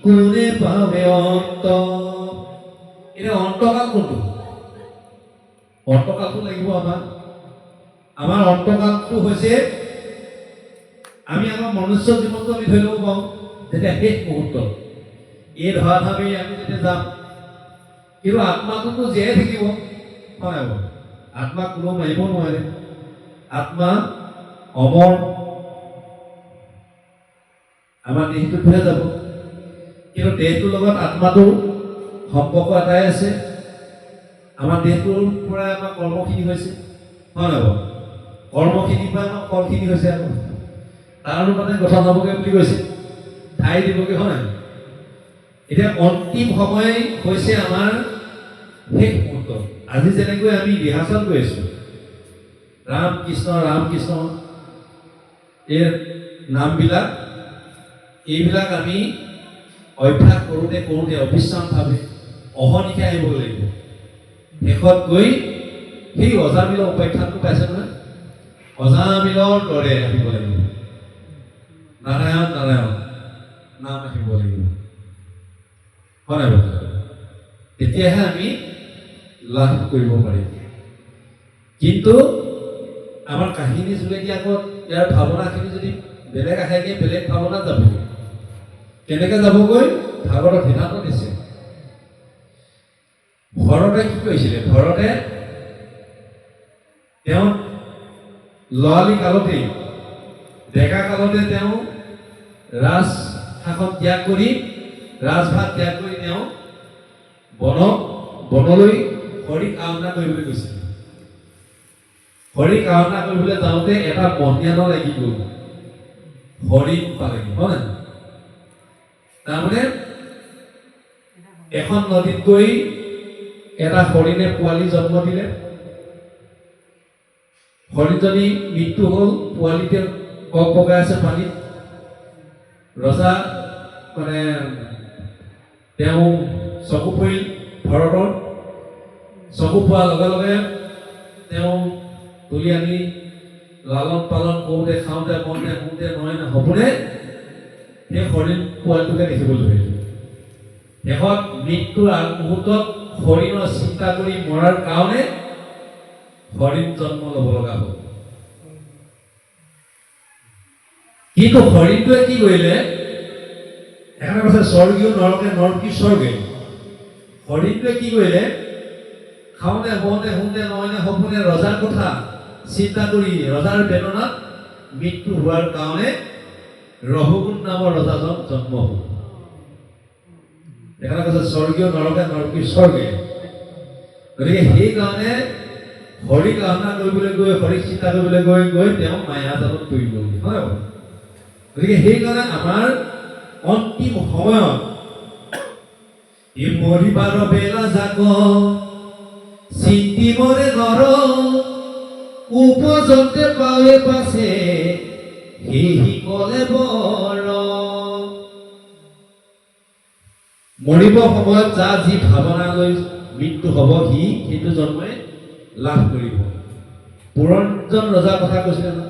কোনে পাবে অন্ত। এতিয়া অন্তকাল কোনটো? অন্তকালটো লাগিব আমাক। আমাৰ অন্তকালটো হৈছে আমি আমাৰ মনুষ্য জীৱনটো আমি ধৰি ল'ব পাৰোঁ যেতিয়া শেষ মুহূৰ্ত এই ধৰাধামী আমি যেতিয়া যাম। কিন্তু আত্মাটোতো জীয়াই থাকিব, হয় নাই? আত্মা কোনো মাৰিব নোৱাৰে, আত্মা অমৰ। আমাৰ দেহটোহে যাব, কিন্তু দেহটোৰ লগত আত্মাটো সম্পৰ্ক এটাই আছে। আমাৰ দেহটোৰ পৰা আমাৰ কৰ্মখিনি হৈছে, হয় নাই বাৰু? কৰ্মখিনিৰ পৰা আমাৰ ফলখিনি হৈছে। আকৌ তাৰ অনুপাতে গঠন হ'বগৈ বুলি কৈছে, ঠাই দিবগৈ, হয় নাই? এতিয়া অন্তিম সময় হৈছে আমাৰ শেষ মুহূৰ্ত। আজি যেনেকৈ আমি ৰিহাৰ্চল কৰি আছোঁ, ৰাম কৃষ্ণ ৰাম কৃষ্ণ, এই নামবিলাক এইবিলাক আমি অভ্যাস কৰোঁতে কৰোঁতে অবিশ্ৰামভাৱে অহৰ্নিশে আহিব লাগিব। শেষত গৈ সেই অজামিলৰ উপাখ্যানটো পাইছে নহয়, অজামিলৰ দৰে আহিব লাগিব। নাৰায়ণ নাৰায়ণ নাম আহিব লাগিব, হয় নাই? তেতিয়াহে আমি লাভ কৰিব পাৰিম। কিন্তু আমাৰ কাহিনী যোগেদি আকৌ ইয়াৰ ভাৱনাখিনি যদি বেলেগ আহেগৈ, বেলেগ ভাৱনা যাবগৈ। কেনেকৈ যাবগৈ? ভাগৱতত সিদ্ধান্ত দিছে। ভৰতে কি কৰিছিলে? ভৰতে তেওঁ লৰালি কালতেই, ডেকা কালতে তেওঁ ৰাজ শাসন ত্যাগ কৰি, ৰাজভাগ ত্যাগ কৰি তেওঁ বনলৈ হৰিক আৰাধনা কৰিবলৈ গৈছিল। হৰিক আৰাধনা কৰিবলৈ যাওঁতে এটা বন্যান লাগি গ'ল, হৰিণ পালেগৈ, হয় নাই? তাৰমানে এখন নদীত গৈ এটা হৰিণে পোৱালি জন্ম দিলে। হৰিণজনী মৃত্যু হ'ল, পোৱালিতে কক বগাই আছে পানীত। ৰজা মানে তেওঁ চকু পৰিল ভৰতৰ। চকু পোৱাৰ লগে লগে তেওঁ তুলি আনি লালন পালন কৰোঁতে, খাওঁতে, বওঁতে, শুওঁতে নহয় হ'বনে সেই হৰিণ পোৱালিটোকে দেখিবলৈ ধৰিলে। শেষত মৃত্যুৰ আগমুহূৰ্তত হৰিণৰ চিন্তা কৰি মৰাৰ কাৰণে হৰিণ জন্ম ল'ব লগা হ'ল। কিন্তু হৰিণটোৱে কি কৰিলে? এখানে কৈছে স্বৰ্গীয় নৰকে নৰকি স্বৰ্গে। হৰিণটোৱে কি কৰিলে? খাওঁতে বওঁতে শুওঁতে নহয় সপোনে ৰজাৰ কথা চিন্তা কৰি ৰজাৰ বেদনাত মৃত্যু হোৱাৰ কাৰণে ৰঘুকুল নামৰ ৰজাজন জন্ম হ'ল। এখানে কৈছে স্বৰ্গীয় নৰকে নৰকি স্বৰ্গে। গতিকে সেইকাৰণে হৰিক আৰাধনা কৰিবলৈ গৈ, হৰিক চিন্তা কৰিবলৈ গৈ তেওঁ মায়াজালত পৰি গ'ল, হয়। গতিকে সেইকাৰণে আমাৰ অন্তিম সময়ত এই মৰিবাৰ বেলা জাগ চিন্তি মৰে নৰ, উপজন্তে পাৱে পাছে সেহি কলে বৰ। মৰিব সময়ত যাৰ যি ভাৱনা লৈ মৃত্যু হ'ব, সি সেইটো জন্মই লাভ কৰিব। পুৰঞ্জন ৰজাৰ কথা কৈছিলে ন?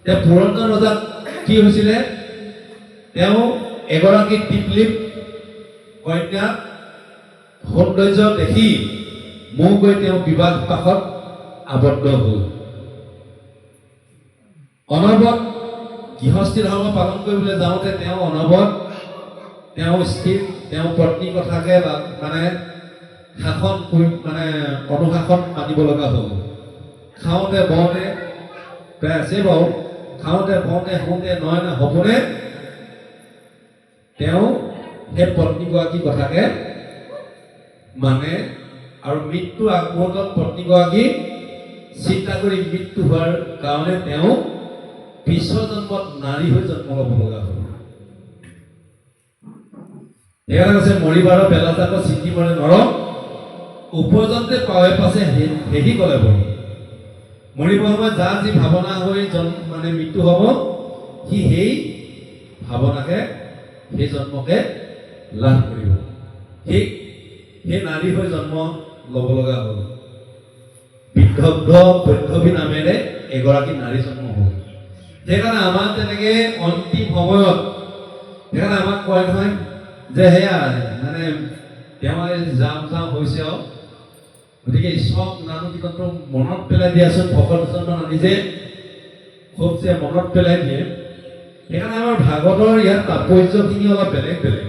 তেওঁ পুৰঞ্জন ৰজা কি হৈছিলে? তেওঁ এগৰাকী টিপলিপ কন্যা সৌন্দৰ্য দেখি মোহ গৈ তেওঁ বিবাহ পাশত আবদ্ধ হ'ল। অনবৰত গৃহস্থী ধৰ্ম পালন কৰিবলৈ যাওঁতে তেওঁ অনবৰত তেওঁৰ স্ত্ৰী, তেওঁৰ পত্নীৰ কথাকে মানে শাসন মানে অনুশাসন মানিব লগা হ'ল। খাওঁতে বওঁতে প্ৰায় আছে বাৰু, খাওঁতে বওঁতে শুওঁতে নহয় হ'বনে তেওঁ সেই পত্নীগৰাকীৰ কথাকে মানে, আৰু মৃত্যু আগমুহূৰ্তত পত্নীগৰাকী চিন্তা কৰি মৃত্যু হোৱাৰ কাৰণে তেওঁ বিশ্ব জন্মত নাৰী হৈ জন্ম ল'ব লগা হ'ল। সেইকাৰণে কৈছে মৰিবাৰ বেলা জাগ চিন্তি মৰে নৰ, উপজন্তে পাৱে পাছে সেহি কলে বৰ। মৰিব সময়ত যাৰ যি ভাৱনা হৈ মানে মৃত্যু হ'ব, সি সেই ভাৱনাকে, সেই জন্মকে লাভ কৰিব। সেই নাৰী হৈ জন্ম ল'ব লগা হ'ল। বিদ্ধব্ধ বৈদ্ধৱী নামেৰে এগৰাকী নাৰী জন্ম হ'ল। সেইকাৰণে আমাক তেনেকে অন্তিম সময়ত, সেইকাৰণে আমাক কয় নহয় যে সেয়া মানে তেওঁ যাম হৈছে আৰু গতিকে চব নানু কীৰ্তনটো মনত পেলাই দিয়াচোন ভকতজন নিজে খুব যে মনত পেলাই দিয়ে সেইকাৰণে আমাৰ ভাগৱতৰ ইয়াত তাৎপৰ্যখিনি অলপ বেলেগ বেলেগ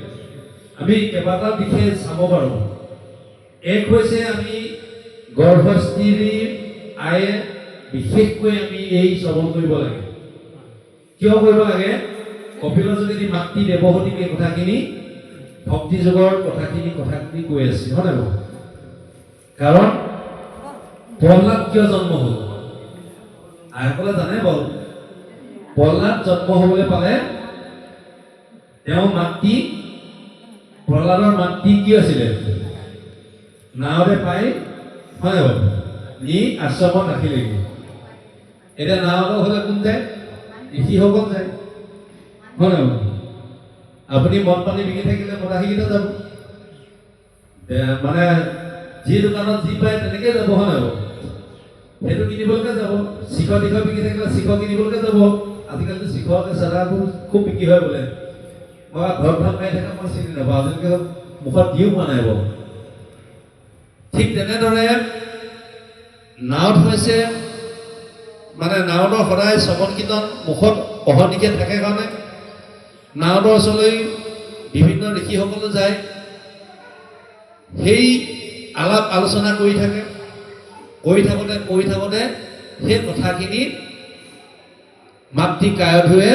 আমি কেইবাটা দিশে চাব পাৰোঁ এক হৈছে আমি গৰ্ভস্থিতি আয়ে বিশেষকৈ আমি এই শ্ৰৱণ কৰিব লাগে কিয় কৰিব লাগে কপিলৰ যোগেদি মাতৃ দেৱহতীক এই কথাখিনি ভক্তি যোগৰ কথাখিনি কৈ আছে হয় নাই কাৰণ প্ৰহ্লাদ কিয় জন্ম হ'ল আইসকলে জানে বাৰু প্ৰহ্লাদ জন্ম হ'বলৈ পালে তেওঁ মাতৃ প্ৰহ্লাদৰ মাতৃ কি আছিলে নাৱতে পাই হয় নাই বাৰু নি আশ্ৰমত ৰাখিলেগৈ এতিয়া নাৱত হ'লে কোন যায় ঋষিসকল যায় হয় নাই আপুনি মদ পানী বিকি থাকিলে মদাহীকেইটা যাব মানে যি দোকানত যি পায় তেনেকৈ যাব হয় নাই বাৰু সেইটো কিনিবলৈকে যাব চিখৰ টিখৰ বিকি থাকিলে চিখৰ কিনিবলৈকে যাব আজিকালিতো চিখৰকে চাদাবোৰ খুব বিক্ৰী হয় বোলে মই ঘৰত ভাত পাই থকা মই চিনি নাপাওঁ আজিলৈকে মুখত দিও পোৱা নাই বাৰু ঠিক তেনেদৰে নাৱত হৈছে মানে নাৱতৰ সদায় শ্ৰৱণ কীৰ্তন মুখত অহনিকে থাকে কাৰণে নাৱতৰ ওচৰলৈ বিভিন্ন ঋষিসকলো যায় সেই আলাপ আলোচনা কৰি থাকোঁতে সেই কথাখিনি মাতৃ কায়ধুৱে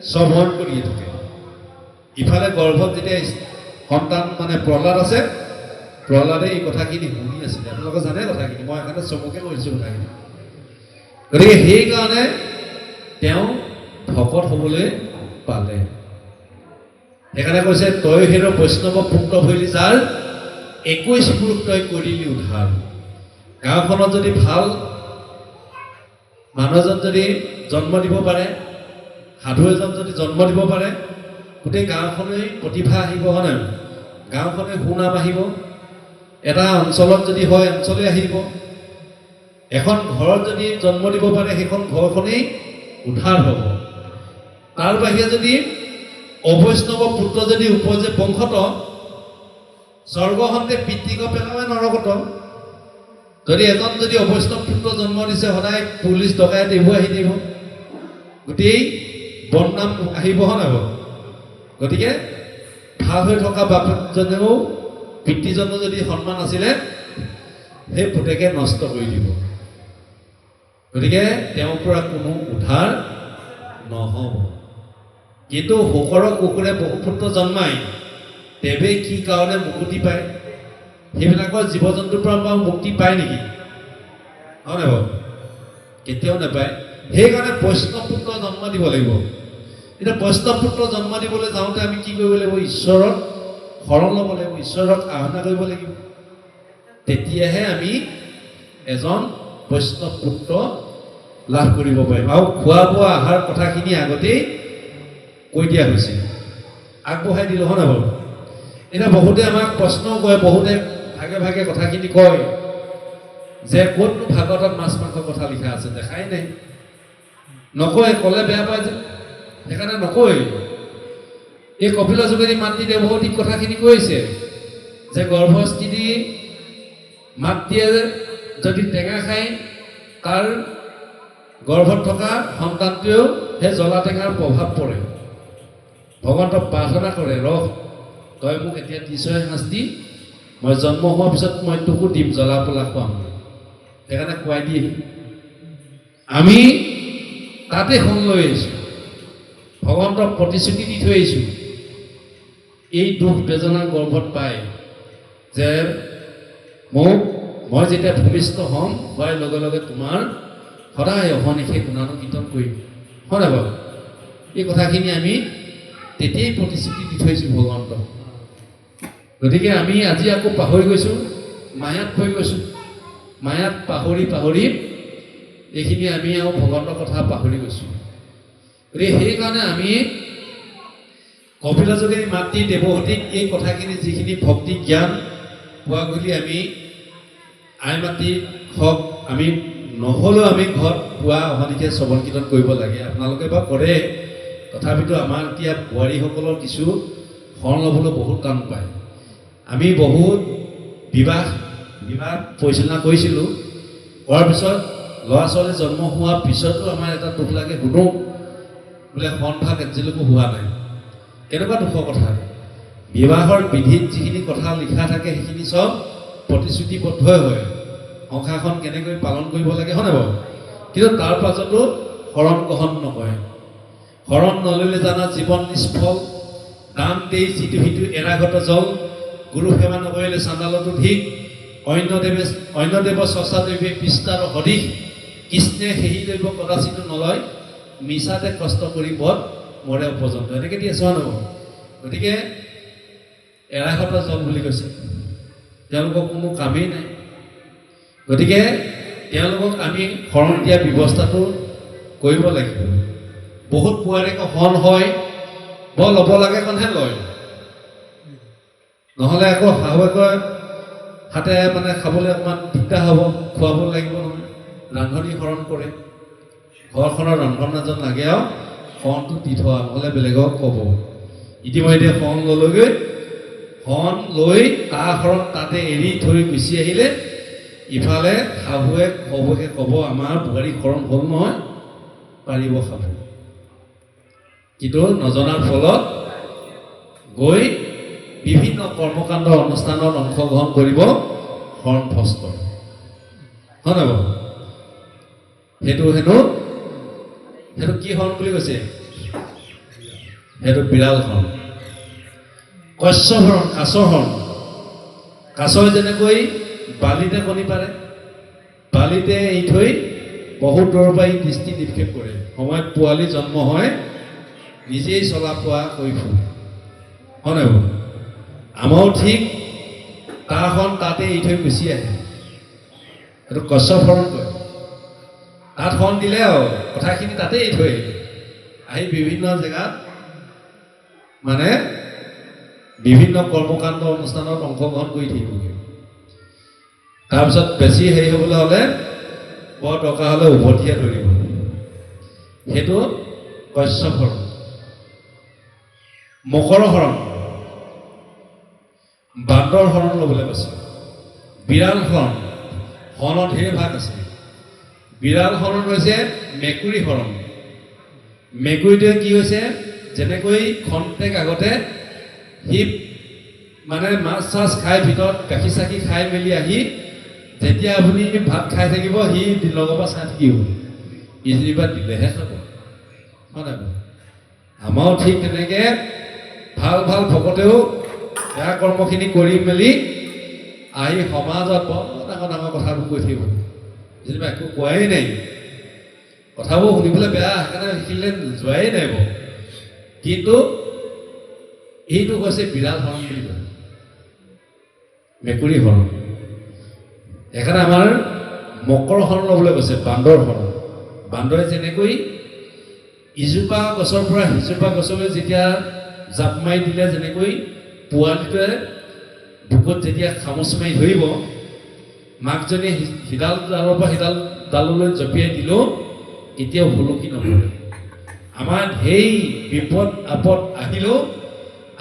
শ্ৰৱণ কৰি থাকে ইফালে গৰ্ভত যেতিয়া সন্তান মানে প্ৰহ্লাদ আছে প্ৰহ্লাদে এই কথাখিনি শুনি আছিলে আপোনালোকে জানে কথাখিনি মই এখানে চমুকে কৰিছোঁ কথাখিনি গতিকে সেইকাৰণে তেওঁ ভকত হ'বলৈ পালে সেইকাৰণে কৈছে তই হেৰ বৈষ্ণৱ পুত্ৰ ভৈলি যাৰ 21 পুৰুষ তই কৰিলি উদ্ধাৰ গাঁওখনত যদি ভাল মানুহ এজন যদি জন্ম দিব পাৰে সাধু এজন যদি জন্ম দিব পাৰে গোটেই গাঁওখনেই প্ৰতিভা আহিব হয় নাই গাঁওখনে সুনাম আহিব এটা অঞ্চলত যদি হয় অঞ্চলে আহিব এখন ঘৰত যদি জন্ম দিব পাৰে সেইখন ঘৰখনেই উদ্ধাৰ হ'ব তাৰ বাহিৰে যদি অবৈষ্ণৱ পুত্ৰ যদি উপজে বংশত স্বৰ্গহন্তে পিতৃক পেলাৱে নৰকত যদি এজন যদি অবৈষ্ণৱ পুত্ৰ জন্ম দিছে সদায় পুলিচ ডকাইত এইবোৰ আহি দিব গোটেই বদনাম আহিব হয় নাই গতিকে ভাল হৈ থকা বাপজনেও পিতৃজনৰ যদি সন্মান আছিলে সেই পুতেকে নষ্ট কৰি দিব গতিকে তেওঁৰ পৰা কোনো উদ্ধাৰ নহ'ব কিন্তু শোকৰ কুকুৰে বহু পুত্ৰ জন্মাই দেৱে কি কাৰণে মুক্তি পায় সেইবিলাকৰ জীৱ জন্তুৰ পৰা মুক্তি পায় নেকি হয় নাই বাৰু কেতিয়াও নাপায় সেইকাৰণে বৈষ্ণৱ পুত্ৰ জন্ম দিব লাগিব এতিয়া বৈষ্ণৱ পুত্ৰ জন্ম দিবলৈ যাওঁতে আমি কি কৰিব লাগিব ঈশ্বৰত শৰণ ল'ব লাগিব ঈশ্বৰক আৰাধনা কৰিব লাগিব তেতিয়াহে আমি এজন বৈষ্ণৱ পুত্ৰ লাভ কৰিব পাৰিম আৰু খোৱা বোৱা আহাৰ কথাখিনি আগতেই কৈ দিয়া হৈছে আগবঢ়াই দিলোঁ হয় নাই বাৰু এতিয়া বহুতে আমাক প্ৰশ্নও কৰে বহুতে ভাগে ভাগে কথাখিনি কয় যে ক'তনো ভাগৱতত মাছ মাংসৰ কথা লিখা আছে দেখাই নাই নকয় ক'লে বেয়া পায় যে সেইকাৰণে নকয় এই কপিলৰ যোগেদি মাতৃ দেৱহতীক কথাখিনি কৈছে যে গৰ্ভস্থিতি মাতৃয়ে যদি টেঙা খায় তাৰ গৰ্ভত থকা সন্তানটোৱেও সেই জ্বলা টেঙাৰ প্ৰভাৱ পৰে ভগৱন্তক প্ৰাৰ্থনা কৰে ৰহ তই মোক এতিয়া দিছই শাস্তি মই জন্ম হোৱাৰ পিছত মই তোকো দিম জ্বলা পোলা খুৱাম সেইকাৰণে খুৱাই দিয়ে আমি তাতে শৰণ লৈ আহিছোঁ ভগৱন্তক প্ৰতিশ্ৰুতি দি থৈ আহিছোঁ এই দুখ বেদনা গৰ্ভত পাই যে মই যেতিয়া ভূমিষ্ঠ হ'ম হোৱাৰ লগে লগে তোমাৰ সদায় অহনিশে গুণানু কীৰ্তন কৰিম হয় নাই বাৰু এই কথাখিনি আমি তেতিয়াই প্ৰতিশ্ৰুতি দি থৈছোঁ ভগৱন্তক গতিকে আমি আজি আকৌ পাহৰি গৈছোঁ মায়াত পৰি গৈছোঁ মায়াত পাহৰি এইখিনি আমি আৰু ভগৱন্তৰ কথা পাহৰি গৈছোঁ গতিকে সেইকাৰণে আমি কপিলৰ যোগেদি মাতৃ দেৱহতীক এই কথাখিনি যিখিনি ভক্তি জ্ঞান পোৱা বুলি আমি আই মাতৃ হওক আমি নহ'লেও আমি ঘৰত পুৱা অহনিশে শ্ৰৱণ কীৰ্তন কৰিব লাগে আপোনালোকে বা কৰে তথাপিতো আমাৰ এতিয়া বোৱাৰীসকলৰ কিছু শৰণ ল'বলৈ বহুত টান পায়। আমি বহুত বিবাহ পৰিচালনা কৰিছিলোঁ। কৰাৰ পিছত ল'ৰা ছোৱালী জন্ম হোৱাৰ পিছতো আমাৰ এটা দুখ লাগে, শুনো বোলে শৰণ ভাগ এজিলৈকো হোৱা নাই। কেনেকুৱা দুখৰ কথা। বিবাহৰ বিধিত যিখিনি কথা লিখা থাকে সেইখিনি চব প্ৰতিশ্ৰুতিবদ্ধই হয়, সংসাৰখন কেনেকৈ পালন কৰিব লাগে, হয় নাই বাৰু? কিন্তু তাৰ পাছতো শৰণ গ্ৰহণ নকৰে। শৰণ নল'লে জানা জীৱন নিষ্ফল, দান দেই যিটো সিটো এৰাগত জল, গুৰু সেৱা নকৰিলে চাণ্ডালতো ধিক, অন্য দেৱ চৰ্চা দৈৱে বিস্তাৰ সদিশ, কৃষ্ণে সেই দৈৱ কদাচিতো নলয়, মিছাতে কষ্ট কৰি বধ মৰে উপযন্ত। এনেকৈ দি আছো নহ'ব। গতিকে এৰাগত জল বুলি কৈছে, তেওঁলোকৰ কোনো কামেই নাই। গতিকে তেওঁলোকক আমি শৰণ দিয়া ব্যৱস্থাটো কৰিব লাগিব। বহুত পোৱাৰীকে শৰণ হয়, বৰ ল'ব লাগে কণহে লয়, নহ'লে আকৌ শাহুৱেকৰ হাতে মানে খাবলৈ অকণমান দিগদাৰ হ'ব, খুৱাব লাগিব নহয়। ৰান্ধনি শৰণ কৰে, ঘৰখনৰ ৰন্ধন এজন লাগে আৰু শৰণটো দি থোৱা, নহ'লে বেলেগক ক'ব। ইতিমধ্যে শৰণ ল'লৈগৈ, শৰণ লৈ তাৰ শৰণ তাতে এৰি থৈ গুচি আহিলে ইফালে শাহুৱে শহুৱেকে ক'ব আমাৰ বোৱাৰী শৰণ হ'ল নহয়, পাৰিব খাব। কিন্তু নজনাৰ ফলত গৈ বিভিন্ন কৰ্মকাণ্ড অনুষ্ঠানত অংশগ্ৰহণ কৰিব শৰণ ভস্ত, হয় নাই বাৰু? সেইটো কি শৰণ বুলি কৈছে? সেইটো বিৰাল শৰণ। কশ্য শৰণ, কাছৰ শৰণ। কাছই যেনেকৈ বালিতে কণী পাৰে, বালিতে এৰি থৈ বহুত দূৰৰ পৰা দৃষ্টি নিক্ষেপ কৰে, সময়ত পোৱালি জন্ম হয় নিজেই চলা পোৱা কৰি ফুৰে, হয় নাই বাৰু? আমাৰো ঠিক তাৰখন তাতে এৰি থৈ গুচি আহে, সেইটো কশ্য শৰণ কয়। তাত শৰণ দিলে আৰু কথাখিনি তাতে এৰি থৈ আহি বিভিন্ন জেগাত মানে বিভিন্ন কৰ্মকাণ্ড অনুষ্ঠানত অংশগ্ৰহণ কৰি থাকিবগৈ। তাৰপিছত বেছি হেৰি হ'বলৈ হ'লে বৰ দৰকাৰ হ'লে উভতিহে ধৰিব, সেইটো কশ্য শৰণ। মকৰ শৰণ, বান্দৰ শৰণ ল'বলৈ কৈছে। বিৰাল শৰণ, শৰণৰ ঢেৰ ভাগ আছে। বিৰাল শৰণ হৈছে মেকুৰী শৰণ। মেকুৰীটোৱে কি হৈছে, যেনেকৈ খন্তেক আগতে সি মানে মাছ চাছ খাই ভিতৰত গাখীৰ চাখি খাই মেলি আহি যেতিয়া আপুনি ভাত খাই থাকিব সি লগৰ পৰা চাই থাকিব, ইজনীৰ দিলেহে খাব, হয় নাই? আমাৰো ঠিক তেনেকৈ ভাল ভাল ভকতেও বেয়া কৰ্মখিনি কৰি মেলি আহি সমাজত বৰ ডাঙৰ ডাঙৰ কথাবোৰ কৈ থাকিব, যেনিবা একো কোৱাই নাই, কথাবোৰ শুনিবলৈ বেয়া, সেইকাৰণে শিকিলে যোৱাই নাই বাৰু। কিন্তু এইটো কৈছে বিৰাল শৰণ বুলি কয়, মেকুৰী শৰণ। সেইকাৰণে আমাৰ মকৰ শৰণ ল'বলৈ কৈছে, বান্দৰ শৰণ। বান্দৰে যেনেকৈ ইজোপা গছৰ পৰা সিজোপা গছলৈ যেতিয়া জাপ মাৰি দিলে, যেনেকৈ পোৱালিটোৱে বুকুত যেতিয়া খামুচ মাৰি ধৰিব, মাকজনীয়ে সিডাল ডালৰ পৰা সিডাল ডাললৈ জঁপিয়াই দিলেও কেতিয়াও হুলুকি নপৰে। আমাৰ সেই বিপদ আপদ আহিলেও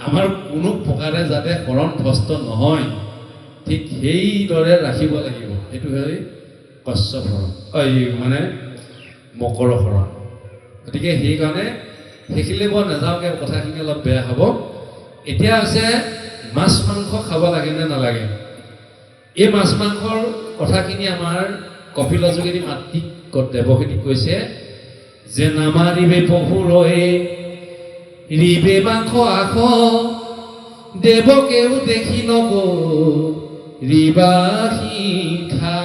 আমাৰ কোনো প্ৰকাৰে যাতে শৰণ ভস্ত নহয়, ঠিক সেইদৰে ৰাখিব লাগিব। সেইটো হয় কশ্য শৰণ, মানে মকৰ শৰণ। গতিকে সেইকাৰণে সেইখিনি বৰ নাযাওঁকৈ কথাখিনি অলপ বেয়া হ'ব। এতিয়া হৈছে মাছ মাংস খাব লাগে নে নালাগে। এই মাছ মাংসৰ কথাখিনি আমাৰ কপিল যোগেদি মাতৃক দেৱকীক কৈছে যে নামাৰিবে পহু ৰয়ে ৰিবে মাংস আখ, দেৱকেও দেখি নগো ৰিবা হিংসা।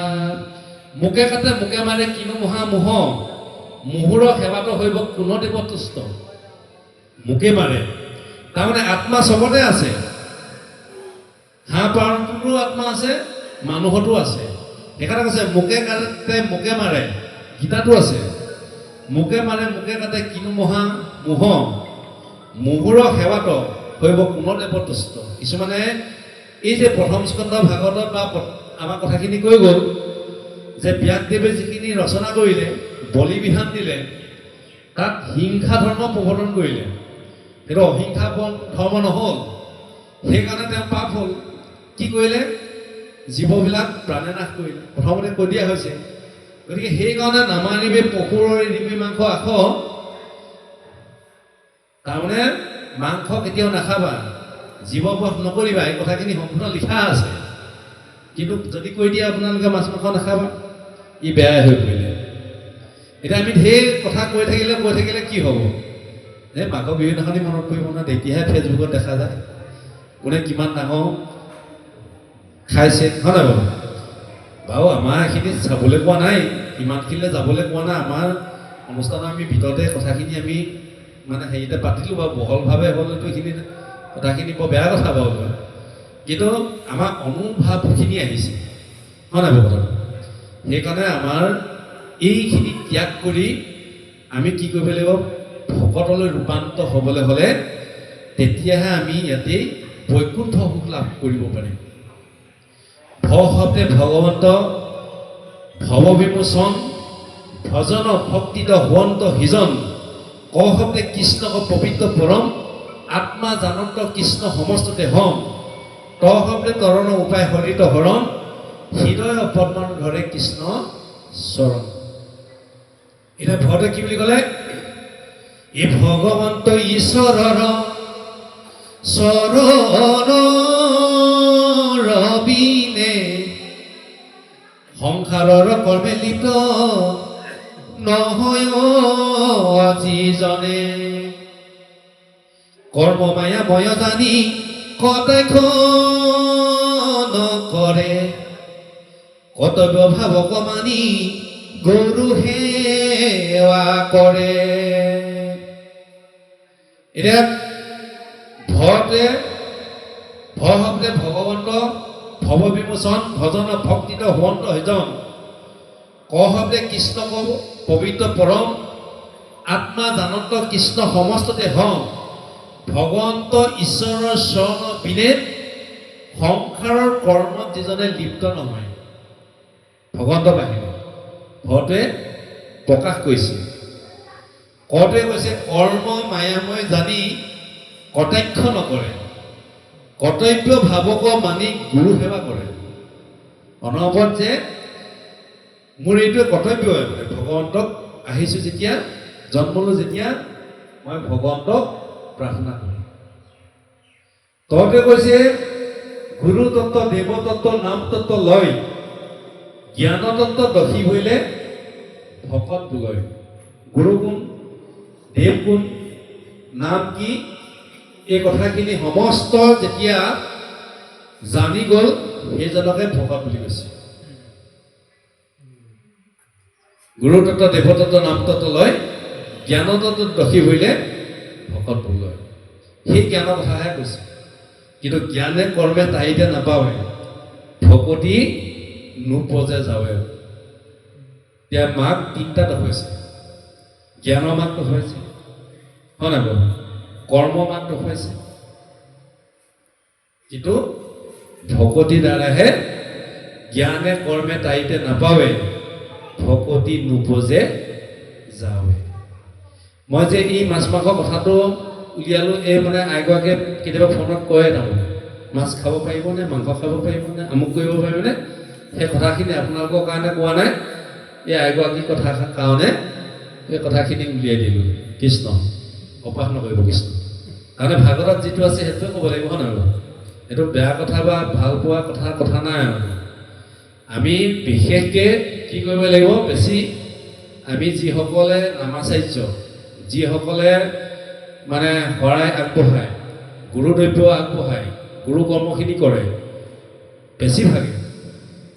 মুকে কাটে মুকে মাৰে কিনো মহা মোহ, মুহুৰৰ সেৱাটো হৈব কোনো দেৱ তুষ্ট। মুকে মাৰে তাৰমানে আত্মা চবতে আছে, হাঁহ পাৰটোৰো আত্মা আছে, মানুহতো আছে। সেইকাৰণে কৈছে মুকে কাটে মুকে মাৰে, গীতাটো আছে, মুকে মাৰে মুকে কাটে কিনো মহা মোহ, মুহুৰৰ সেৱাটো হৈব কোনো দেৱ তুষ্ট। কিছুমানে এই যে প্ৰথম স্কন্ধ ভাগৱতত বা আমাৰ কথাখিনি কৈ গ'ল যে ব্যাসদেৱে যিখিনি ৰচনা কৰিলে, বলি বিধান দিলে, তাত হিংসা ধৰ্ম প্ৰৱৰ্তন কৰিলে। সেইটো অহিংসা ধৰ্ম নহ'ল, সেইকাৰণে তেওঁ পাপ হ'ল কি কৰিলে জীৱবিলাক প্ৰাণে নাশ কৰিলে প্ৰথমতে কৈ দিয়া হৈছে গতিকে সেইকাৰণে নামানিবি পশুৰ এৰিবি মাংস আখ তাৰমানে মাংস কেতিয়াও নাখাবা জীৱবধ নকৰিবা এই কথাখিনি সম্পূৰ্ণ লিখা আছে কিন্তু যদি কৈ দিয়ে আপোনালোকে মাছ মাংস নাখাবা ই বেয়াই হৈ পৰিলে এতিয়া আমি ঢেৰ কথা কৈ থাকিলে কি হ'ব এই মাঘৰ বিহু দিনাখনি মনত পৰিব নহয় তেতিয়াহে ফেচবুকত দেখা যায় কোনে কিমান ডাঙৰ খাইছে হয় নাই বাৰু আমাৰ এইখিনিত চাবলৈ পোৱা নাই ইমানখিনিলৈ যাবলৈ পোৱা নাই আমাৰ অনুষ্ঠানত আমি ভিতৰতে কথাখিনি আমি মানে হেৰিতে পাতিলোঁ বাৰু বহলভাৱে হ'লেতো এইখিনি কথাখিনি বৰ বেয়া কথা বাৰু কিন্তু আমাৰ অনুভাৱখিনি আহিছে হয় নাই বাৰু কথাটো সেইকাৰণে আমাৰ এইখিনি ত্যাগ কৰি আমি কি কৰিব লাগিব ভকতলৈ ৰূপান্তৰ হ'বলৈ হ'লে তেতিয়াহে আমি ইয়াতে বৈকুণ্ঠ সুখ লাভ কৰিব পাৰিম ভ শব্দে ভগৱন্ত ভৱ বিমোচন ভজন ভক্তিত হোৱন্ত হিজন ক শব্দে কৃষ্ণক পবিত্ৰ পৰম আত্মা জানন্ত কৃষ্ণ সমস্ততে হম ত শব্দে তৰণ উপায় হৰিত হৰণ হৃদয় পদ্মান ধৰে কৃষ্ণ চৰণ এতিয়া ভগতে কি বুলি ক'লে এই ভগৱন্ত ঈশ্বৰৰ চৰণ ৰবিনে সংসাৰৰ কৰ্মে লিপ্ত নহয় যিজনে কৰ্ম মায়া ময় জানি কটাক্ষ নকৰে কৰ্তব্য ভাৱক মানি গৰু সেৱা কৰে এতিয়া ভতে ভ শব্দে ভগৱন্ত ভৱ বিমোচন ভজন ভক্তিত হোৱন্ত হিজন ক শব্দে কৃষ্ণ পবিত্ৰ পৰম আত্মা জানন্ত কৃষ্ণ সমস্ততে হম ভগৱন্ত ঈশ্বৰৰ চৰণ বিনে সংসাৰৰ কৰ্মত যিজনে লিপ্ত নহয় ভগৱন্ত বাহিৰে ভটোৱে প্ৰকাশ কৰিছে কটোৱে কৈছে কৰ্ম মায়াময় জানি কটাক্ষ নকৰে কৰ্তব্য ভাৱক মানি গুৰু সেৱা কৰে অনবৰত যে মোৰ এইটোৱে কৰ্তব্য মানে ভগৱন্তক আহিছোঁ যেতিয়া জন্মলৈ যেতিয়া মই ভগৱন্তক প্ৰাৰ্থনা কৰিম তহঁতে কৈছে গুৰু তত্ত্ব দেৱ তত্ত্ব নাম তত্ত্ব লয় জ্ঞান তত্ত্ব দসী হৈলে ভকত লয় গুৰু কোন দেৱ কোন নাম কি এই কথাখিনি সমস্ত যেতিয়া জানি গ'ল সেইজনকে ভকত বুলি কৈছে গুৰু তত্ত্ব দেৱ তত্ত্ব নাম তত্ত্ব লয় জ্ঞান তত্ত্ব দসী হৈলে ভকত লয় সেই জ্ঞানৰ কথাহে কৈছে কিন্তু জ্ঞানে কৰ্মে তাইতে নাপাৱে ভকতি নোপজে যাৱে এতিয়া মাক তিনিটাত হৈছে জ্ঞানৰ মাক হৈছে হয় নাই বাৰু কৰ্ম মাক হৈছে কিন্তু ভকতিৰ দ্বাৰাহে জ্ঞানে কৰ্মে তাইতে নাপাৱে ভকতি নোপজে যাৱে মই যে এই মাছ মাংস কথাটো উলিয়ালোঁ এই মানে আইগৰাকীয়ে কেতিয়াবা ফোনত কয় তাৰমানে মাছ খাব পাৰিবনে মাংস খাব পাৰিবনে আমুক কৰিব পাৰিবনে সেই কথাখিনি আপোনালোকৰ কাৰণে কোৱা নাই এই আইগৰাকীৰ কথা কাৰণে এই কথাখিনি উলিয়াই দিলোঁ কৃষ্ণ অপাস নকৰিব কৃষ্ণ তাৰমানে ভাগৱতত যিটো আছে সেইটোৱে ক'ব লাগিব হয় নহয় এইটো বেয়া কথা বা ভাল পোৱা কথা নাই আমি বিশেষকৈ কি কৰিব লাগিব বেছি আমি যিসকলে নামাচাৰ্য যিসকলে মানে শৰাই আগবঢ়ায় গুৰুদ্ৰব্য আগবঢ়ায় গুৰু কৰ্মখিনি কৰে বেছিভাগে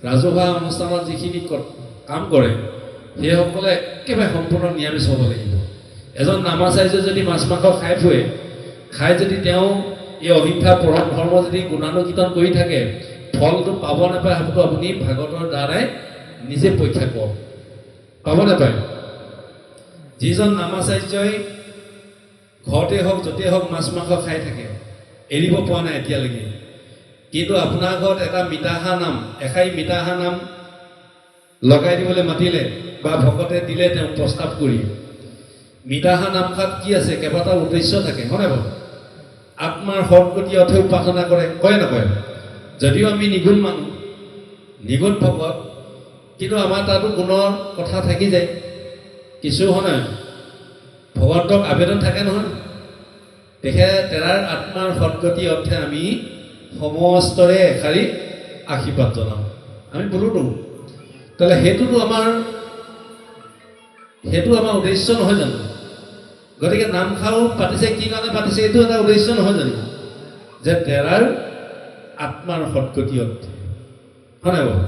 ৰাজহুৱা অনুষ্ঠানত যিখিনি কাম কৰে সেইসকলে একেবাৰে সম্পূৰ্ণ নিৰামিষ হ'ব লাগিব এজন নামাচাৰ্য যদি মাছ মাংস খাই ফুৰে খাই যদি তেওঁ এই অহিংসা পৰম ধৰ্ম যদি গুণানুকীৰ্তন কৰি থাকে ফলটো পাব নাপায় সেইটো আপুনি ভাগৱতৰ দ্বাৰাই নিজে পৰীক্ষা কৰক পাব নাপায় যিজন নামাচাৰ্যই ঘৰতে হওক য'তেই হওক মাছ মাংস খাই থাকে এৰিব পৰা নাই এতিয়ালৈকে কিন্তু আপোনাৰ ঘৰত এটা মিতাহা নাম এষাৰি মিতাহা নাম লগাই দিবলৈ মাতিলে বা ভকতে দিলে তেওঁ প্ৰস্তাৱ কৰি মিতাহা নামষাত কি আছে কেইবাটাও উদ্দেশ্য থাকে হয় নাই বাৰু আত্মাৰ সৎগতি অৰ্থে উপাসনা কৰে, কয় নকয়? যদিও আমি নিগুণ মানুহ, নিগুণ ভকত, কিন্তু আমাৰ তাতো গুণৰ কথা থাকি যায় কিছু, হয় নহয়? ভগৱন্তক আবেদন থাকে নহয়, তেৰাৰ আত্মাৰ সৎগতি অৰ্থে আমি সমস্তৰে এষাৰি আশীৰ্বাদ জনাওঁ। আমি বোলোতো তাহলে সেইটো আমাৰ উদ্দেশ্য নহয় জানো? গতিকে নামখাও পাতিছে কি কাৰণে পাতিছে, এইটো এটা উদ্দেশ্য নহয় জানো? যে তেৰাৰ আত্মাৰ সৎগতি অৰ্থে, হয় নাই বাৰু?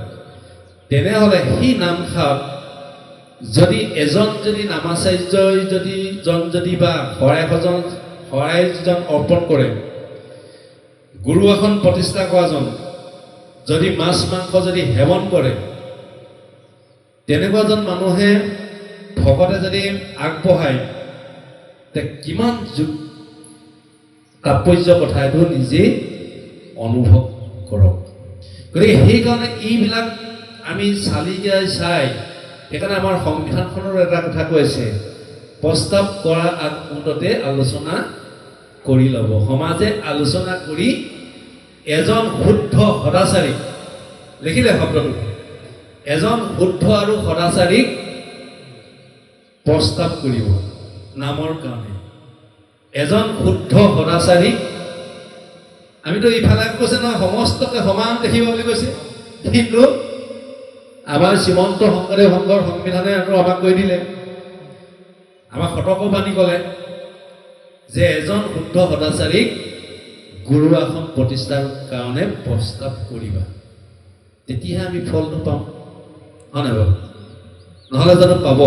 তেনেহ'লে সেই নামখাত যদি এজন যদি নামাচাৰ্যই যদি বা শৰাইজন অৰ্পণ কৰে, গুৰু আসন প্ৰতিষ্ঠা কৰাজন যদি মাছ মাংস যদি সেৱন কৰে, তেনেকুৱাজন মানুহে ভকতে যদি আগবঢ়ায়, তে কিমান তাৎপৰ্য কথা এইটো নিজেই অনুভৱ কৰক। গতিকে সেইকাৰণে এইবিলাক আমি চাই সেইকাৰণে আমাৰ সংবিধানখনৰ এটা কথা কৈছে, প্ৰস্তাৱ কৰা আগমুহূৰ্ততে আলোচনা কৰি ল'ব। সমাজে আলোচনা কৰি এজন শুদ্ধ সদাচাৰীক, লিখিলে শব্দটো, এজন শুদ্ধ আৰু সদাচাৰীক প্ৰস্তাৱ কৰিব নামৰ কাৰণে। এজন শুদ্ধ সদাচাৰীক, আমিতো ইফালে কৈছে নহয় সমস্তকে সমান দেখিব বুলি কৈছে, কিন্তু আমাৰ শ্ৰীমন্ত শংকৰদেৱ সংঘৰ সংবিধানে আৰু আমাক কৈ দিলে, আমাক সতৰ্কবাণী ক'লে যে এজন শুদ্ধ সদাচাৰীক গুৰু আসন প্ৰতিষ্ঠাৰ কাৰণে প্ৰস্তাৱ কৰিবা, তেতিয়াহে আমি ফলটো পাম, হয় নাই বাৰু? নহ'লে জানো পাব?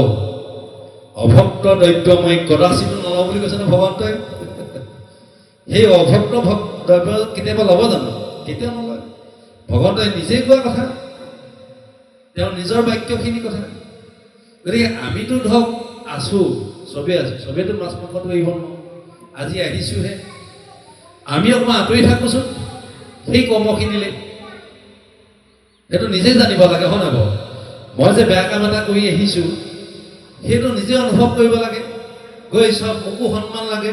অভক্ত দ্ৰব্য মই কদাচিত নলওঁ বুলি কৈছে ন ভগৱন্তই। সেই অভক্ত দ্ৰব্য কেতিয়াবা ল'ব জানো? কেতিয়াও নলয়। ভগৱন্তই নিজেই কোৱা কথা, তেওঁৰ নিজৰ বাক্যখিনি কথা। গতিকে আমিতো ধৰক আছোঁ, চবেই আছোঁ, চবেইতো মাছ মাংসটো এৰিব নোৱাৰোঁ, আজি আহিছোঁহে, আমি অকণমান আঁতৰি থাকোঁচোন সেই কৰ্মখিনিলৈ। সেইটো নিজে জানিব লাগে, হয় নাই বাৰু? মই যে বেয়া কাম এটা কৰি আহিছোঁ সেইটো নিজে অনুভৱ কৰিব লাগে। গৈ চব মোকো সন্মান লাগে,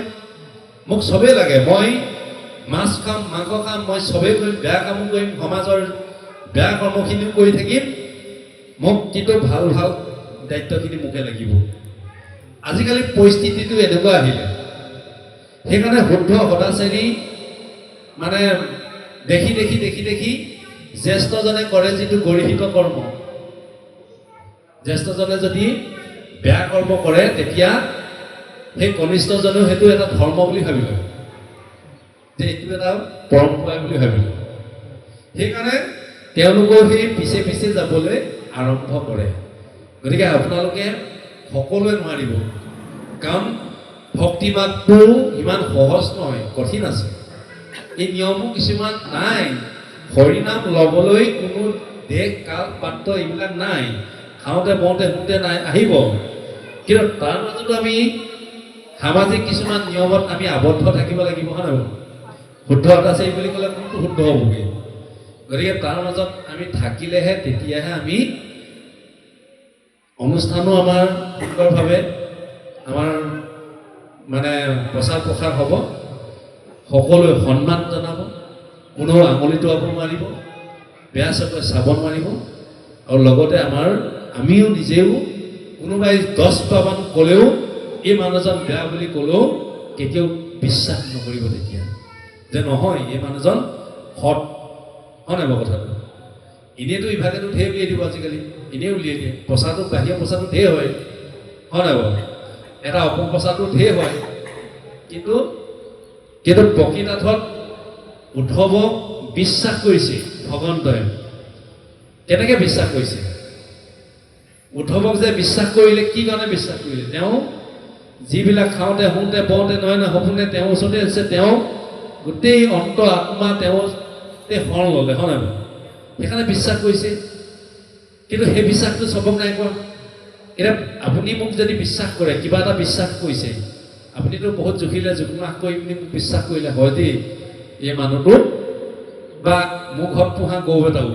মোক চবেই লাগে, মই মাছ খাম মাংস খাম, মই চবেই কৰিম, বেয়া কামো কৰিম, সমাজৰ বেয়া কৰ্মখিনিও কৰি থাকিম, মোক কিন্তু ভাল দায়িত্বখিনি মোকে লাগিব। আজিকালি পৰিস্থিতিটো এনেকুৱা আহিলে, সেইকাৰণে শুদ্ধ সদাচাৰী মানে দেখি জ্যেষ্ঠজনে কৰে যিটো গৰিহিত কৰ্ম, জ্যেষ্ঠজনে যদি বেয়া কৰ্ম কৰে তেতিয়া সেই কনিষ্ঠজনেও সেইটো এটা ধৰ্ম বুলি ভাবি লয়, যে এইটো এটা পৰম্পৰা বুলি ভাবি লয়। সেইকাৰণে তেওঁলোকেও সেই পিছে যাবলৈ আৰম্ভ কৰে। গতিকে আপোনালোকে সকলোৱে নোৱাৰিব, কাৰণ ভক্তি মাৰ্গটো ইমান সহজ নহয়, কঠিন আছে। এই নিয়মো কিছুমান নাই, হৰিনাম ল'বলৈ কোনো দেশ কাল পাত্ৰ এইবিলাক নাই, খাওঁতে বওঁতে শুওঁতে নাই, আহিব। কিন্তু তাৰ মাজতো আমি সামাজিক কিছুমান নিয়মত আমি আবদ্ধ থাকিব লাগিব, হয় নহয়? শুদ্ধ সদাচাৰী বুলি ক'লে কোনটো শুদ্ধ হ'বগৈ? গতিকে তাৰ মাজত আমি থাকিলেহে, তেতিয়াহে আমি অনুষ্ঠানো আমাৰ সুন্দৰভাৱে আমাৰ মানে প্ৰচাৰ প্ৰসাৰ হ'ব, সকলোৱে সন্মান জনাব, কোনো আঙুলি টোৱাব নোৱাৰিব, বেয়া চকুৱে চাব নোৱাৰিব, আৰু লগতে আমিও নিজেও কোনোবাই 10 ক'লেও এই মানুহজন বেয়া বুলি ক'লেও কেতিয়াও বিশ্বাস নকৰিব তেতিয়া, যে নহয় এই মানুহজন সৎ, হয় নাই বাৰু কথাটো? এনেইতো ইভাগেতো ঢেৰ উলিয়াই দিব, আজিকালি এনেই উলিয়াই দিয়ে, প্ৰচাৰটো বাহিৰৰ প্ৰচাৰটো ঢেৰ হয় নাই বাৰু? এটা অপপ্ৰচাৰটো ঢেৰ হয়, কিন্তু প্ৰকৃতাৰ্থত উদ্ধৱক বিশ্বাস কৰিছে ভগৱন্তই। কেনেকৈ বিশ্বাস কৰিছে? উদ্ধৱক যে বিশ্বাস কৰিলে, কি কাৰণে বিশ্বাস কৰিলে? তেওঁ যিবিলাক খাওঁতে শুওঁতে বওঁতে নহয় সপোনে তেওঁৰ ওচৰতে আছে, তেওঁ গোটেই অন্তৰ আত্মা তেওঁতে শৰণ ল'লে, হয় নাই? সেইকাৰণে বিশ্বাস কৰিছে। কিন্তু সেই বিশ্বাসটো চবক নাই কোৱা। এতিয়া আপুনি মোক যদি বিশ্বাস কৰে, কিবা এটা বিশ্বাস কৰিছে, আপুনিতো বহুত জুখিলে জোখমাখ কৰি পিনি মোক বিশ্বাস কৰিলে, হয় দেই এই মানুহটো, বা মোৰ ঘৰত পোহা গৰু এটাও,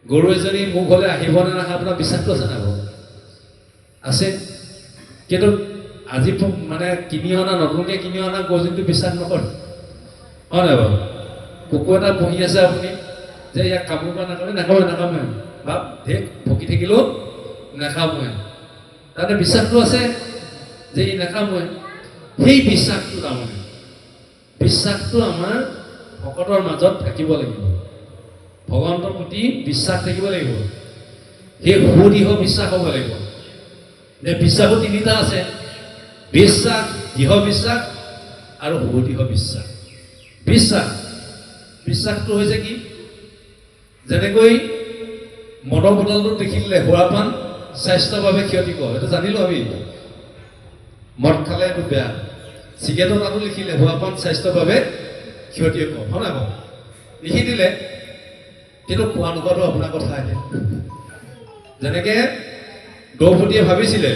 গৰু এজনী মোৰ ঘৰলৈ আহিব নে নাহে, আপোনাৰ বিশ্বাসটো আছে নাই বাৰু? আছে। কিন্তু আজি মানে কিনি অনা নতুনকৈ কিনি অনা গছজোনটো বিশ্বাস নকৰে, হয় নাই বাৰু? কুকুৰ এটা পুহি আছে আপুনি, যে ইয়াক কামোৰ পৰা নাকামে ভাব ঢেৰ ভকি থাকিলেও নাকামোৱে, তাতে বিশ্বাসটো আছে যে ই নাকামোৱে। সেই বিশ্বাসটো তাৰমানে বিশ্বাসটো আমাৰ ভকতৰ মাজত থাকিব লাগিব, ভগৱন্তৰ প্ৰতি বিশ্বাস থাকিব লাগিব। সেই সুদৃঢ় বিশ্বাস হ'ব লাগিব। যে বিশ্বাসো তিনিটা আছে, বিশ্বাস, দৃঢ় বিশ্বাস আৰু সুদৃঢ় বিশ্বাস। বিশ্বাসটো হৈছে কি? যেনেকৈ মদৰ বটলটো দেখিলে সুৰাপান স্বাস্থ্যৰ বাবে ক্ষতিকৰ, এইটো জানিলোঁ আমি। মদ খালে এইটো বেয়া। চিগাৰেটৰ তাতো লিখিলে সুৰাপান স্বাস্থ্যৰ বাবে ক্ষতিকৰ, হয় নাই বাৰু? লিখি দিলে, কিন্তু খোৱা নোখোৱাটো আপোনাৰ কথা এতিয়া। যেনেকৈ দ্ৰৌপদীয়ে ভাবিছিলে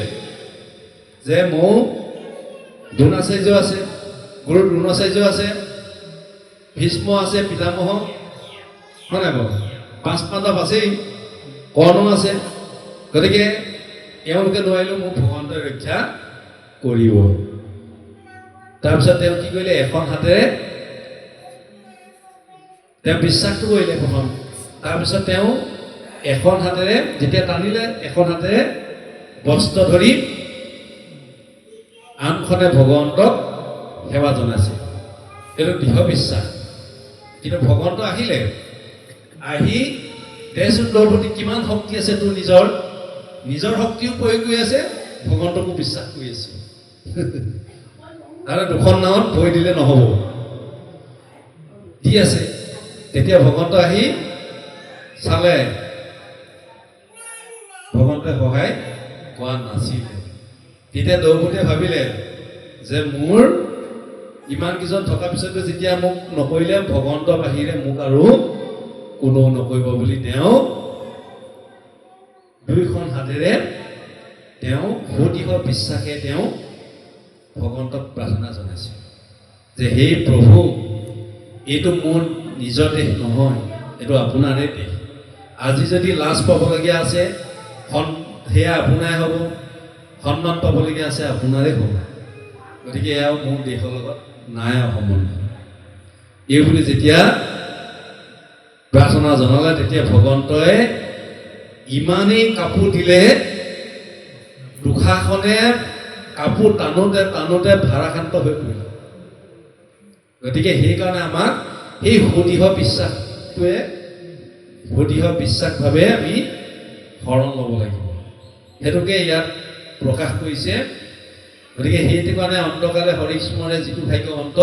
যে মোৰ দ্ৰোণাচাৰ্য আছে, গুৰু দ্ৰোণাচাৰ্য আছে, ভীষ্ম আছে, পিতামহ, হয় নাই বাৰু? 5 পাণ্ডৱ আছেই, কৰ্ণ আছে, গতিকে এওঁলোকে নোৱাৰিলেও মোক ভগৱন্তই ৰক্ষা কৰিব। তাৰপিছত তেওঁ কি কৰিলে? এখন হাতেৰে তেওঁ বিশ্বাসটো কৰিলে প্ৰথম। তাৰপিছত তেওঁ এখন হাতেৰে যেতিয়া টানিলে, এখন হাতেৰে বস্ত্ৰ ধৰি আনখনে ভগৱন্তক সেৱা জনাইছে। এইটো দৃঢ় বিশ্বাস। কিন্তু ভগৱন্ত আহিলে, আহি দেচোন দ্ৰৌপদী কিমান শক্তি আছে তোৰ, নিজৰ শক্তিও প্ৰয়োগ কৰি আছে, ভগৱন্তকো বিশ্বাস কৰি আছে। আৰু দুখন নাৱত ভৰি দিলে নহ'ব, দি আছে। তেতিয়া ভগৱন্ত আহি চালে, ভগৱন্তই সহায় কৰা নাছিলে। তেতিয়া দ্ৰৌপদীয়ে ভাবিলে যে মোৰ ইমানকেইজন থকাৰ পিছতো যেতিয়া মোক নকৰিলে, ভগৱন্তৰ বাহিৰে মোক আৰু কোনেও নকৰিব বুলি তেওঁ দুইখন হাতেৰে তেওঁ সুদৃঢ় বিশ্বাসে তেওঁ ভগৱন্তক প্ৰাৰ্থনা জনাইছে যে হে প্ৰভু, এইটো মোৰ নিজৰ দেশ নহয়, এইটো আপোনাৰে দেশ। আজি যদি লাজ পাবলগীয়া আছে, সেয়া আপোনাৰে হ'ব, সন্মান পাবলগীয়া আছে আপোনাৰে হ'ব। গতিকে এয়াও মোৰ দেশৰ লগত নাই সম্বন্ধ। এই বুলি যেতিয়া প্ৰাৰ্থনা জনালে, তেতিয়া ভগৱন্তই ইমানেই কাপোৰ দিলে, দুষাখনে কাপোৰ টানোতে ভাৰাক্ৰান্ত হৈ পৰিল। গতিকে সেইকাৰণে আমাক সেই সুদৃঢ় বিশ্বাসভাৱে আমি শৰণ ল'ব লাগিব। সেইটোকে ইয়াত প্ৰকাশ কৰিছে। গতিকে সেইটো কাৰণে অন্তকালে হৰিস্মৰে যিটো ভাগ্য অন্ত,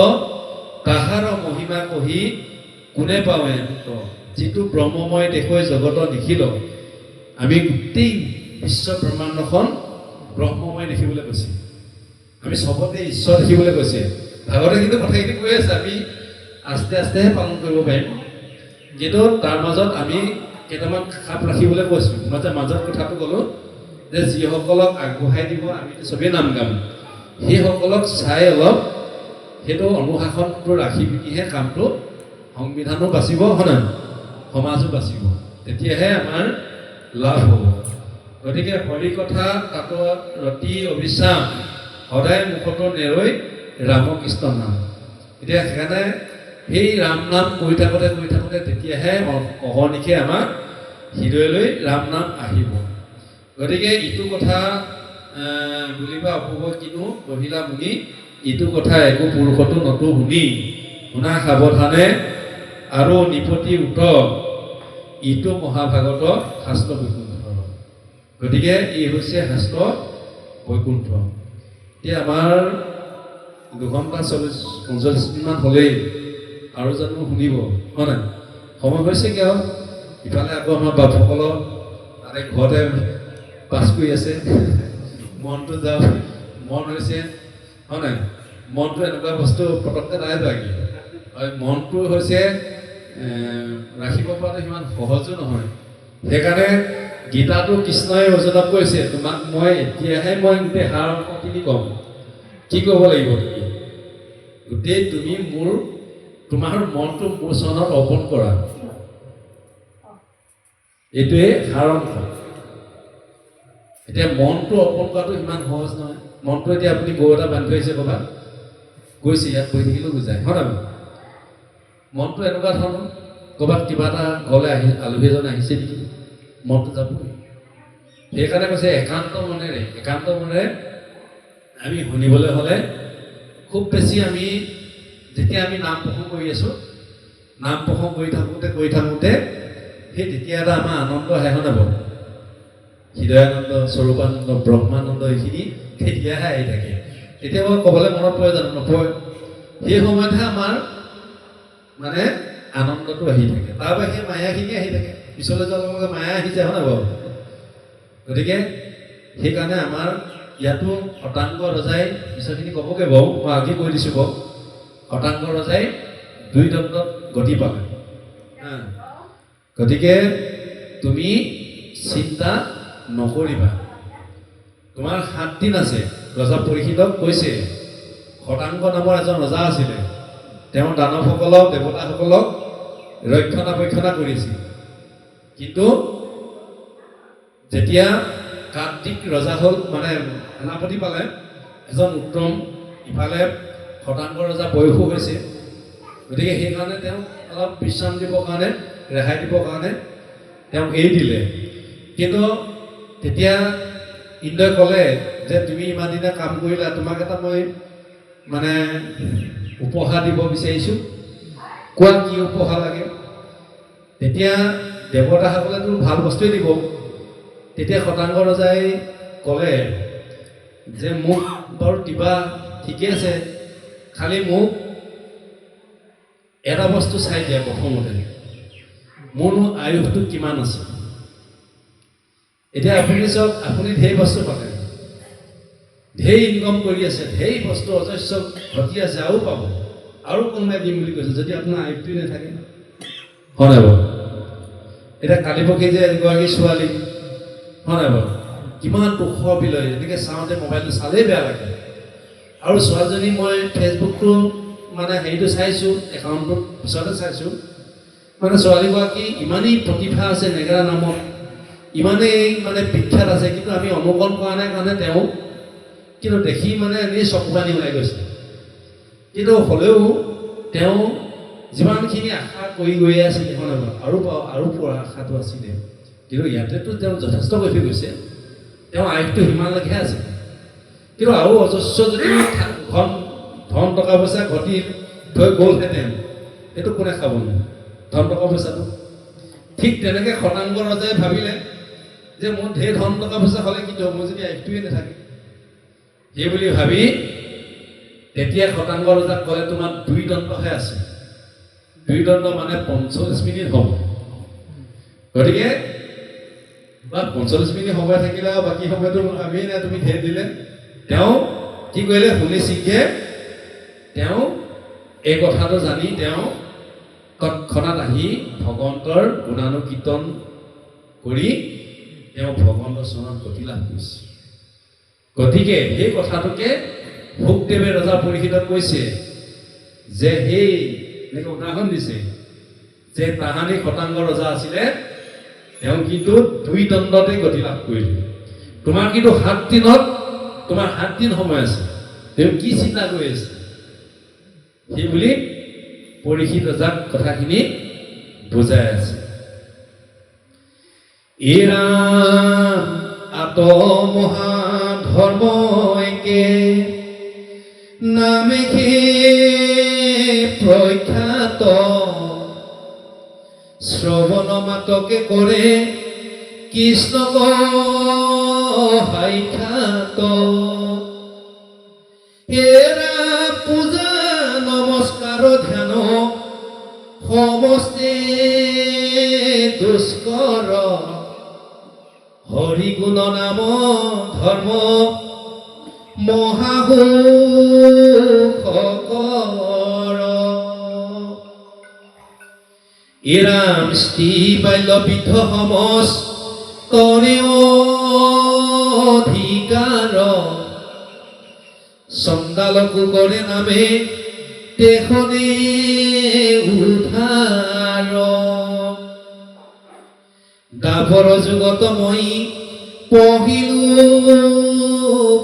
তাহাৰ মহিমা কহি কোনে পাৱে অন্ত। যিটো ব্ৰহ্মময় দেশৈ জগত নিখিল, আমি গোটেই বিশ্ব ব্ৰহ্মাণ্ডখন ব্ৰহ্মময় দেখিবলৈ কৈছে। আমি চবতে ঈশ্বৰ দেখিবলৈ কৈছে। ভাগৱতে কিন্তু কথাখিনি কৈ আছে, আমি আস্তে আস্তেহে পালন কৰিব পাৰিম। কিন্তু তাৰ মাজত আমি কেইটামান খাপ ৰাখিবলৈ কৈছোঁ। মই যে মাজত কথাটো ক'লোঁ যে যিসকলক আগবঢ়াই দিব, আমিতো চবেই নাম গাম, সেইসকলক চাই অলপ সেইটো অনুশাসনটো ৰাখি পিনিহে কামটো, সংবিধানো বাচিব, হয় নহয়, সমাজো বাচিব, তেতিয়াহে আমাৰ লাভ হ'ব। গতিকে হৰি কথা তাত ৰতি অবিশ্ৰাম, সদায় মুখতো নেৰৈ ৰামকৃষ্ণ নাম। এতিয়া সেইকাৰণে সেই ৰাম নাম কৰি থাকোঁতে তেতিয়াহে অহৰ্নিশে আমাৰ হৃদয়লৈ ৰাম নাম আহিব। গতিকে ইটো কথা বুলিবা অপূৰ্ব কিনো কহিলা মুনি, ইটো কথা একো পুৰুষতো নতো শুনি, শুনা সাৱধানে আৰু নিপতি উত্তৰ, ইটো মহাভাগৱত শাস্ত্ৰ বৈকুণ্ঠ। গতিকে এই হৈছে শাস্ত্ৰ বৈকুণ্ঠ। এতিয়া আমাৰ 2:45 মিনিটমান হ'লেই, আৰু জানো শুনিব, হয় নাই? সময় হৈছে কিয়? ইফালে আকৌ আমাৰ বাপসকলৰ তাতে ঘৰতে পাছ কৰি আছে, মনটো যাওঁ, মন হৈছে, হয় নাই? মনটো এনেকুৱা বস্তু পটককৈ নাই লাগি, মনটো হৈছে ৰাখিব পৰাটো সিমান সহজো নহয়। সেইকাৰণে গীতাটো কৃষ্ণই অৰ্জুনক কৈছে, তোমাক মই এতিয়াহে গোটেই সাৰ অংশখিনি ক'ম। কি ক'ব লাগিব? গোটেই তুমি তোমাৰ মনটো মোৰ চৰণত অৰ্পণ কৰা, এইটোৱে সাৰ অংশ। এতিয়া মনটো অৰ্পণ কৰাটো ইমান সহজ নহয়। মনটো এতিয়া আপুনি গৰু এটা বান্ধি থৈছে ক'ৰবাত গৈছে ইয়াত বহি থাকিলেও বুজায় হয় নহয় মনটো এনেকুৱা ধৰণৰ ক'ৰবাত কিবা এটা ঘৰলৈ আলহী এজন আহিছে নেকি মনটো যাবই সেইকাৰণে কৈছে একান্ত মনেৰে আমি শুনিবলৈ হ'লে খুব বেছি আমি যেতিয়া আমি নাম প্ৰসংগ কৰি আছোঁ নাম প্ৰসংগ কৰি থাকোঁতে সেই তেতিয়া এটা আমাৰ আনন্দ আহে হয় নাই বাৰু হৃদয়ানন্দ স্বৰূপানন্দ ব্ৰহ্মানন্দ এইখিনি তেতিয়াহে আহি থাকে তেতিয়া মই ক'বলৈ মনত পৰে জানো নপৰে সেই সময়তহে আমাৰ মানে আনন্দটো আহি থাকে তাৰ পৰা সেই মায়াখিনি আহি থাকে পিছলৈ যোৱাৰ লগে লগে মায়া আহি যায় হয় নাই বাৰু গতিকে সেইকাৰণে আমাৰ ইয়াতো শতাংগ ৰজাই পিছৰখিনি ক'বগৈ বাৰু মই আজি কৈ দিছোঁ বাৰু শতাংগ ৰজাই 2 দণ্ডত গতি পালে গতিকে তুমি চিন্তা নকৰিবা তোমাৰ 7 দিন আছে ৰজা পৰীক্ষিতক কৈছে শতাংগ নামৰ এজন ৰজা আছিলে তেওঁ দানৱসকলক দেৱতাসকলক ৰক্ষণাবেক্ষণা কৰিছিল কিন্তু যেতিয়া কাৰ্তিক ৰজা হ'ল মানে সেনাপতি পালে এজন উত্তম ইফালে শতাংগ ৰজা বয়সো হৈছে গতিকে সেইকাৰণে তেওঁ অলপ বিশ্ৰাম দিবৰ কাৰণে ৰেহাই দিবৰ কাৰণে তেওঁ এৰি দিলে কিন্তু তেতিয়া ইন্দ্ৰই ক'লে যে তুমি ইমান দিনা কাম কৰিলা তোমাক এটা মই মানে উপহাৰ দিব বিচাৰিছোঁ কোৱা কি উপহাৰ লাগে তেতিয়া দেৱতাসকলেতো ভাল বস্তুৱে দিব তেতিয়া শতাংগ ৰজাই ক'লে যে মোক বাৰু দিবা ঠিকে আছে খালি মোক এটা বস্তু চাই দিয়া প্ৰথমতে মোৰনো আয়ুসটো কিমান আছে এতিয়া আপুনি চাওক আপুনি ঢেৰ বস্তু পালে ঢেৰ ইনকম কৰি আছে ঢেৰ বস্তু অজস্ৰ ঘটি আছে আৰু পাব আৰু কোনোবাই দিম বুলি কৈছে যদি আপোনাৰ আয়ুসটোৱে নাথাকে হয় নাই বাৰু এতিয়া কালি পৰহি যে এগৰাকী ছোৱালী হয় নাই বাৰু কিমান দুখ বিলয় এনেকৈ চাওঁতে মোবাইলটো চালেই বেয়া লাগে আৰু ছোৱালীজনী মই ফেচবুকটো মানে হেৰিটো চাইছোঁ একাউণ্টটোত পিছতে চাইছোঁ মানে ছোৱালীগৰাকী ইমানেই প্ৰতিভা আছে নেগেৰা নামত ইমানেই মানে বিখ্যাত আছে কিন্তু আমি অনুকৰণ কৰা নাই কাৰণে তেওঁ কিন্তু দেখি মানে এনেই চকু পানী ওলাই গৈছে কিন্তু হ'লেও তেওঁ যিমানখিনি আশা কৰি গৈ আছিল এখন আৰু পৰা আশাটো আছিলে কিন্তু ইয়াতেতো তেওঁ যথেষ্ট কৰি থৈ গৈছে তেওঁ আয়ুসটো সিমানলৈকেহে আছে কিন্তু আৰু অজস্ৰ যদি ধন টকা পইচা ঘটি থৈ গ'লহেঁতেন সেইটো কোনে খাব ধন টকা পইচাটো ঠিক তেনেকৈ শতাংগ ৰজাই ভাবিলে যে মোৰ ঢেৰ ধন টকা পইচা হ'লে কি হ'ব মোৰ যদি আয়ুসটোৱে নাথাকে সেই বুলি ভাবি তেতিয়া শতাংগ ৰজাক ক'লে তোমাৰ 2 দণ্ডহে আছে 2 দণ্ড মানে 45 মিনিট হ'ব গতিকে বা 45 মিনিট সময় থাকিলে আৰু বাকী সময়টো ভাবিয়ে নাই তুমি ঢেৰ দিলে তেওঁ কি কৰিলে শুনি শিকে তেওঁ এই কথাটো জানি তেওঁ তৎক্ষণাত আহি ভগৱন্তৰ গুণানুকীৰ্তন কৰি তেওঁ ভগৱন্তৰ চৰণত গতি লাভ কৰিছে গতিকে সেই কথাটোকে ভোগদেৱে ৰজা পৰীক্ষিতক কৈছে যে সেই এনেকৈ উদাহৰণ দিছে যে তাহানি শতাংগ ৰজা আছিলে তেওঁ কিন্তু 2 দণ্ডতে গতি লাভ কৰিলে তোমাৰ কিন্তু 7 দিনত তোমাৰ 7 দিন সময় আছে তেওঁ কি চিন্তা কৰি আছে সেই বুলি পৰীক্ষিত ৰজাক কথাখিনি বুজাই আছে এৰা আত্মহা ধৰ্ম একে নামেহে প্ৰখ্যাত শ্ৰৱণ মাতকে কৰে কৃষ্ণক সাক্ষাৎ এৰা পূজা নমস্কাৰ ধ্যান সমস্তে দুষ্কৰ হৰি গুণ নাম ধৰ্ম মহাহুকৰ ইৰাম স্ত্ৰী বাল্য বৃদ্ধ সমস তৰে অধিকাৰ চণ্ডালকো কৰে নামে তেখনে উদ্ধাৰ দাপৰ যুগত মই পঢ়িলো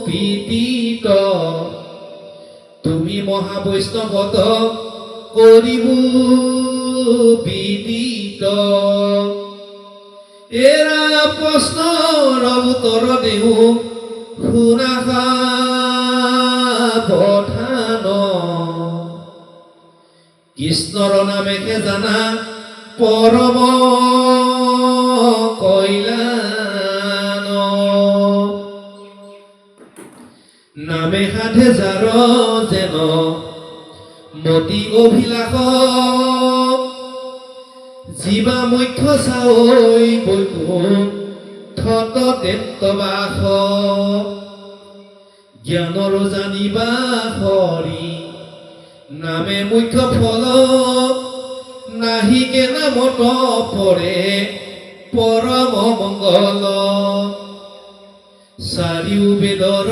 পৃথিৱী মহাবৈষ্ণৱত কৰিব বিদিত এৰা প্ৰশ্নৰ উত্তৰ দিওঁ শুনা সাৱধান কৃষ্ণৰ নামেকে জানা পৰম কল্যাণ নামে সাধে যাৰ যেন মতি অভিলাষ জীৱা মুখ্য চাঐ বৈকুণ্ঠত তেত্বাস জ্ঞানৰ জানিবা হৰি নামে মুখ্য ফল নাহিকে নামত পৰে পৰম মংগল চাৰিও বেদৰ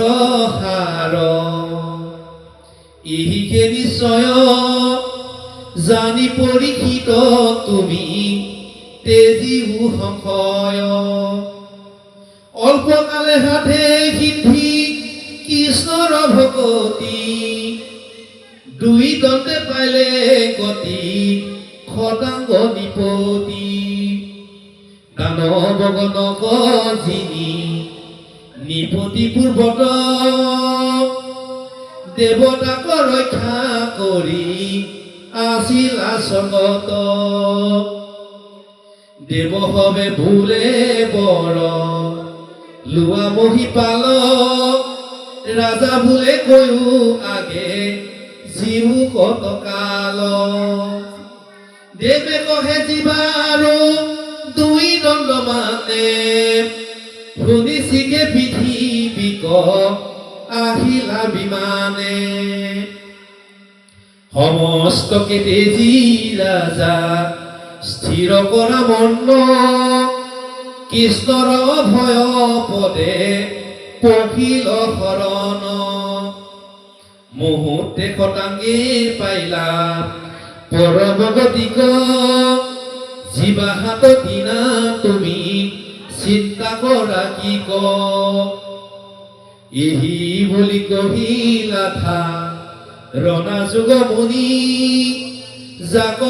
সাৰ ইহিকে নিশ্চয় জানি পৰীক্ষিত তুমি তেজিও সংশয় অল্পকালে সাধে সিদ্ধি কৃষ্ণৰ ভকতি দুই দণ্ডে পাইলে গতি খদাঙ্গ নিপতি দানৱ গণক যিনি নিপতি পূৰ্বত দেৱতাক ৰক্ষা কৰি আছিল আচলত দেৱ হবে ভুলে বৰ লোৱা মহিপাল ৰাজা ভুলে কৈও আগে জীৱ কত কাল দেৱে কহে জীৱাৰো দুই দণ্ড মানে শুনিছিগে পৃথিৱীক আহিলা বিমানে সমস্তকে তেজি ৰাজা স্থিৰ কৰা মন কৃষ্ণৰ ভয় পদে পখিল শৰণ মুহূৰ্তে খটাঙ্গে পাইলা পৰম গতিক জীৱা হাত দিনা তুমি চিন্তা কৰা কি ক এহি বুলি কহিলা থা ৰণা যুগ মুনি যাক